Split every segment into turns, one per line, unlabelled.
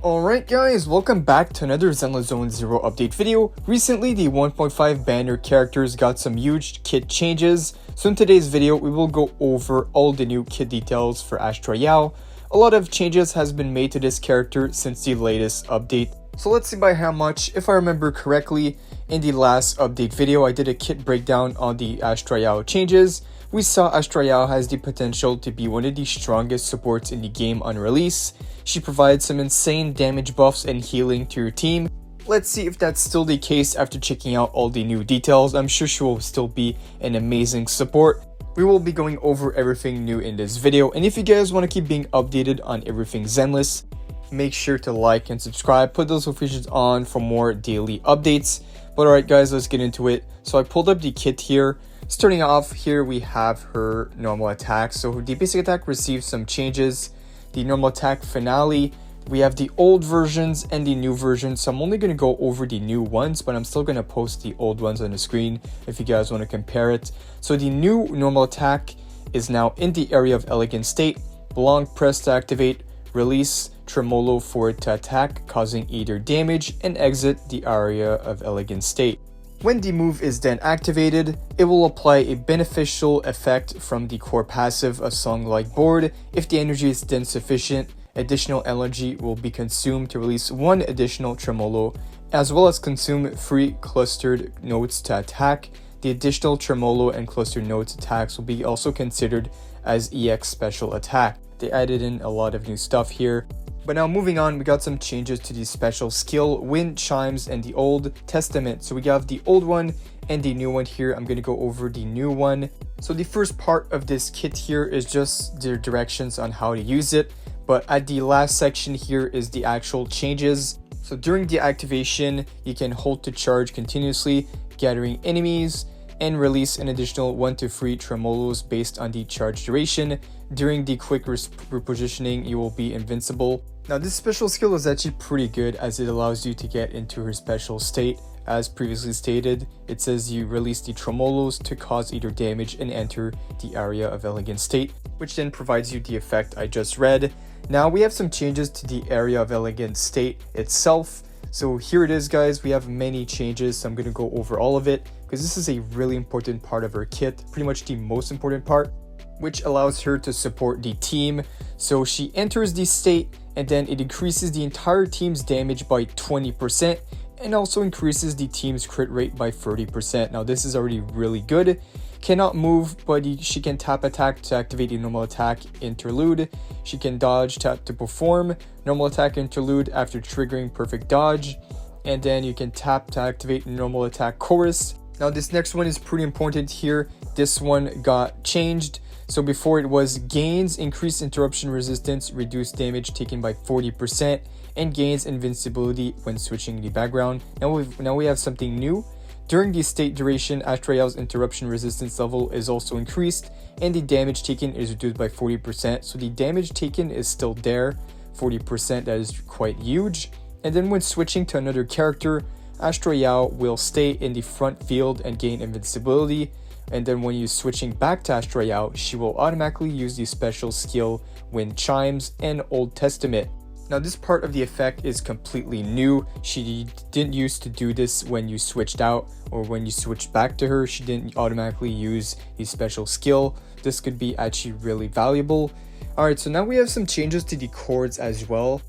Alright guys, welcome back to another Zenless Zone 0 update video. Recently, the 1.5 banner characters got some huge kit changes. So in today's video, we will go over all the new kit details for Astra Yao. A lot of changes has been made to this character since the latest update. So let's see by how much. If I remember correctly, in the last update video, I did a kit breakdown on the Astra Yao changes. We saw Astra Yao has the potential to be one of the strongest supports in the game on release. She provides some insane damage buffs and healing to your team. Let's see if that's still the case after checking out all the new details. I'm sure she will still be an amazing support. We will be going over everything new in this video, and if you guys want to keep being updated on everything Zenless, make sure to like and subscribe, put those notifications on for more daily updates. But alright guys, let's get into it. So I pulled up the kit here. Starting off here, we have her normal attack. So the basic attack receives some changes. The normal attack finale, we have the old versions and the new versions. So I'm only going to go over the new ones, but I'm still going to post the old ones on the screen if you guys want to compare it. So the new normal attack is now in the area of elegant state. Long press to activate, release tremolo for it to attack, causing either damage, and exit the area of elegant state. When the move is then activated, it will apply a beneficial effect from the core passive, a song-like board. If the energy is then sufficient, additional energy will be consumed to release one additional tremolo, as well as consume 3 clustered notes to attack. The additional tremolo and clustered notes attacks will be also considered as EX special attack. They added in a lot of new stuff here. But now moving on, we got some changes to the special skill, Wind Chimes, and the Old Testament. So we have the old one and the new one here. I'm going to go over the new one. So the first part of this kit here is just the directions on how to use it. But at the last section here is the actual changes. So during the activation, you can hold to charge continuously, gathering enemies, and release an additional 1 to 3 tremolos based on the charge duration. During the quick repositioning, you will be invincible. Now this special skill is actually pretty good as it allows you to get into her special state. As previously stated, it says you release the tremolos to cause either damage and enter the area of elegant state, which then provides you the effect I just read. Now we have some changes to the area of elegant state itself. So here it is guys, we have many changes, so I'm going to go over all of it because this is a really important part of her kit, pretty much the most important part, which allows her to support the team. So she enters the state and then it increases the entire team's damage by 20% and also increases the team's crit rate by 30%. Now this is already really good. Cannot move, but she can tap attack to activate the normal attack interlude. She can dodge tap to perform normal attack interlude after triggering perfect dodge, and then you can tap to activate normal attack chorus. Now this next one is pretty important here. This one got changed. So before it was gains increased interruption resistance, reduced damage taken by 40%, and gains invincibility when switching the background. Now we have something new. During the state duration, Astra Yao's interruption resistance level is also increased, and the damage taken is reduced by 40%. So the damage taken is still there, 40%, that is quite huge. And then when switching to another character, Astra Yao will stay in the front field and gain invincibility. And then when you're switching back to Astra Yao, she will automatically use the special skill Wind Chimes and Old Testament. Now this part of the effect is completely new. She didn't used to do this when you switched out or when you switched back to her. She didn't automatically use the special skill. This could be actually really valuable. Alright, so now we have some changes to the chords as well.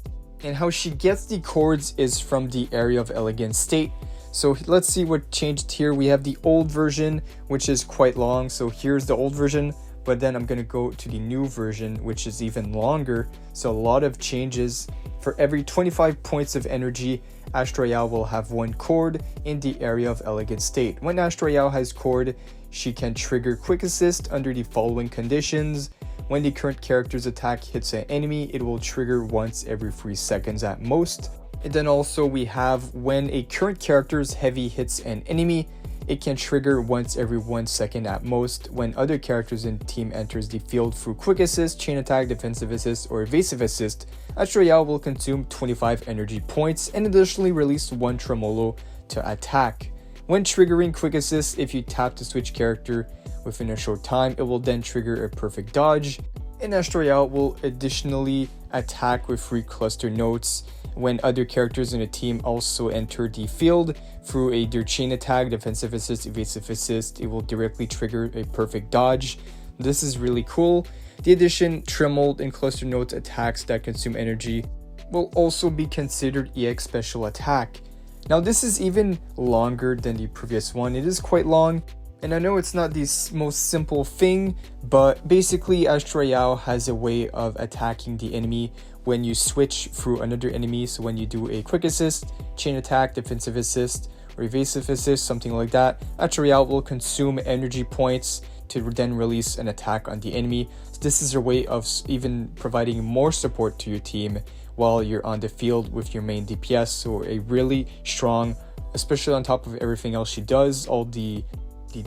And how she gets the chords is from the area of elegant state. So let's see what changed here. We have the old version, which is quite long. So here's the old version. But then I'm going to go to the new version, which is even longer. So a lot of changes. For every 25 points of energy, Astra Yao will have 1 chord in the area of elegant state. When Astra Yao has chord, she can trigger quick assist under the following conditions. When the current character's attack hits an enemy, it will trigger once every 3 seconds at most. And then also we have when a current character's heavy hits an enemy, it can trigger once every 1 second at most. When other characters in the team enters the field through quick assist, chain attack, defensive assist, or evasive assist, Astra Yao will consume 25 energy points and additionally release 1 tremolo to attack. When triggering quick assist, if you tap to switch character within a short time, it will then trigger a perfect dodge. And Astra Yao will additionally attack with free cluster notes. When other characters in a team also enter the field through their chain attack, defensive assist, evasive assist, it will directly trigger a perfect dodge. This is really cool. The addition, Trembled, and cluster notes attacks that consume energy will also be considered EX special attack. Now this is even longer than the previous one. It is quite long, and I know it's not the most simple thing, but basically Astra Yao has a way of attacking the enemy when you switch through another enemy. So when you do a quick assist, chain attack, defensive assist, or evasive assist, something like that, Astra Yao will consume energy points to then release an attack on the enemy. So this is a way of even providing more support to your team while you're on the field with your main DPS. So a really strong, especially on top of everything else she does, all the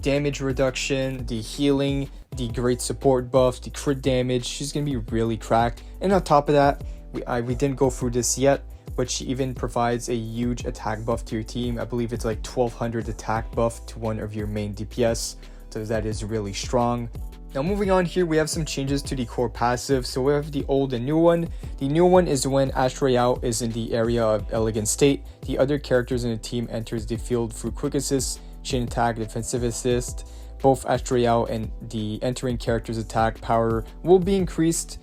damage reduction, the healing, the great support buff, the crit damage, she's gonna be really cracked. And on top of that, we didn't go through this yet, but she even provides a huge attack buff to your team. I believe it's like 1200 attack buff to one of your main DPS, so that is really strong. Now moving on here, we have some changes to the core passive. So we have the old and new one. The new one is when Astra Yao is in the area of elegant state, the other characters in the team enters the field through quick assist, chain attack, defensive assist. Both Astra Yao and the entering character's attack power will be increased.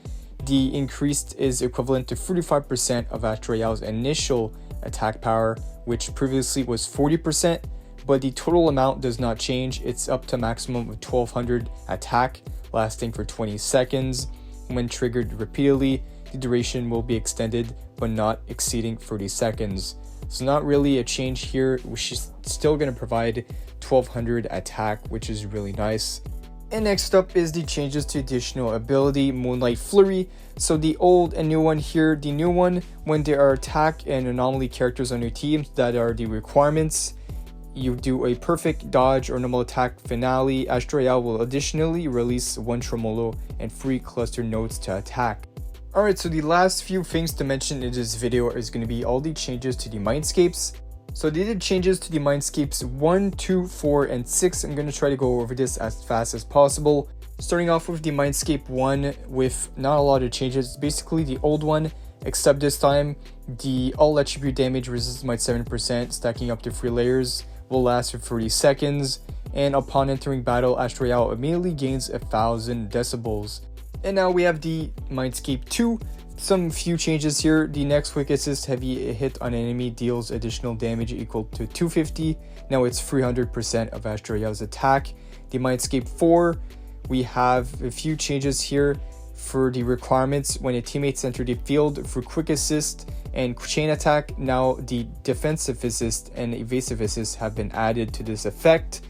The increased is equivalent to 35% of Astra Yao's initial attack power, which previously was 40%, but the total amount does not change. It's up to a maximum of 1200 attack, lasting for 20 seconds. When triggered repeatedly, the duration will be extended, but not exceeding 30 seconds. So not really a change here. She's still going to provide 1200 attack, which is really nice. And next up is the changes to additional ability, Moonlight Flurry. So the old and new one here. The new one, when there are attack and anomaly characters on your team, that are the requirements. You do a perfect dodge or normal attack finale, Astra Yao will additionally release 1 tremolo and 3 cluster notes to attack. Alright, so the last few things to mention in this video is going to be all the changes to the Mindscapes. So they did changes to the Mindscapes 1, 2, 4, and 6. I'm going to try to go over this as fast as possible. Starting off with the Mindscape 1 with not a lot of changes. Basically the old one, except this time the all attribute damage resists might 7%, stacking up to 3 layers, will last for 30 seconds. And upon entering battle, Astra Yao immediately gains 1000 decibels. And now we have the Mindscape 2. Some few changes here. The next quick assist heavy hit on an enemy deals additional damage equal to 250. Now it's 300% of Astra Yao's attack. The Mindscape 4, we have a few changes here for the requirements. When a teammates enter the field for quick assist and chain attack, now the defensive assist and evasive assist have been added to this effect.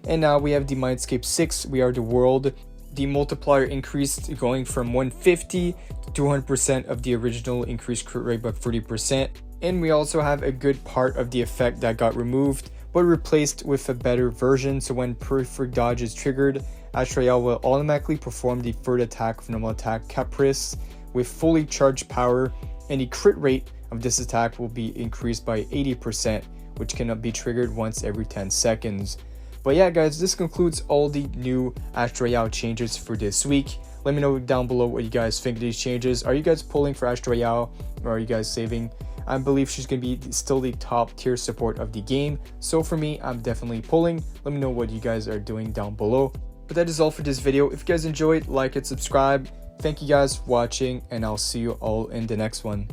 And now we have the Mindscape 6, We Are the World. The multiplier increased, going from 150 to 200% of the original increased crit rate by 30%. And we also have a good part of the effect that got removed but replaced with a better version. So when perfect dodge is triggered, Astra Yao will automatically perform the third attack of normal attack Caprice with fully charged power, and the crit rate of this attack will be increased by 80%, which cannot be triggered once every 10 seconds. But yeah guys, this concludes all the new Astra Yao changes for this week. Let me know down below what you guys think of these changes. Are you guys pulling for Astra Yao, or are you guys saving? I believe she's going to be still the top tier support of the game. So for me, I'm definitely pulling. Let me know what you guys are doing down below. But that is all for this video. If you guys enjoyed, like and subscribe. Thank you guys for watching, and I'll see you all in the next one.